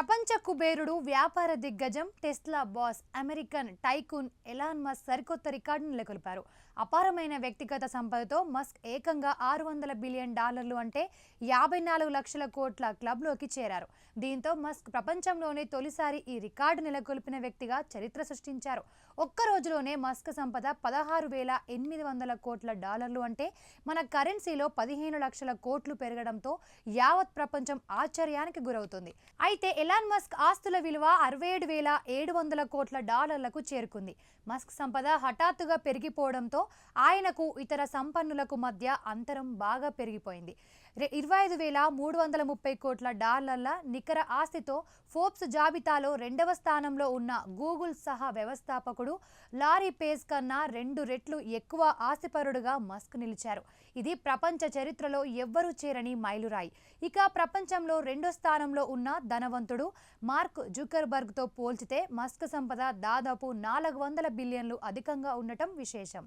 ప్రపంచ కుబేరుడు వ్యాపార దిగ్గజం Tesla boss American tycoon Elon Musk సరికొత్త రికార్డును నెలకొల్పారు. అపారమైన వ్యక్తిగత సంపదతో మస్క్ ఏకంగా $600 బిలియన్ అంటే 54 లక్షల కోట్ల క్లబ్లోకి చేరారు. దీంతో మస్క్ ప్రపంచంలోనే తొలిసారి ఈ రికార్డు నెలకొల్పిన వ్యక్తిగా చరిత్ర సృష్టించారు. ఒక్క రోజులోనే మస్క్ సంపద $16,800 కోట్ల అంటే మన కరెన్సీలో 15 లక్షల కోట్లు పెరగడంతో యావత్ ప్రపంచం ఆశ్చర్యానికి గురవుతుంది. అయితే ఎలాన్ మస్క్ ఆస్తుల విలువ 67,700 కోట్ల చేరుకుంది. మస్క్ సంపద హఠాత్తుగా పెరిగిపోవడంతో ఆయనకు ఇతర సంపన్నులకు మధ్య అంతరం బాగా పెరిగిపోయింది. 25,330 కోట్ల నికర ఆస్తితో ఫోర్బ్స్ జాబితాలో 2వ స్థానంలో ఉన్న గూగుల్ సహా వ్యవస్థాపకుడు లారీ పేజ్ కన్నా 2 రెట్లు ఎక్కువ ఆస్తిపరుడుగా మస్క్ నిలిచారు. ఇది ప్రపంచ చరిత్రలో ఎవ్వరూ చేరని మైలురాయి. ఇక ప్రపంచంలో 2వ స్థానంలో ఉన్న ధనవంతుడు మార్క్ జుకర్బర్గ్తో పోల్చితే మస్క్ సంపద దాదాపు $400 బిలియన్లు అధికంగా ఉండటం విశేషం.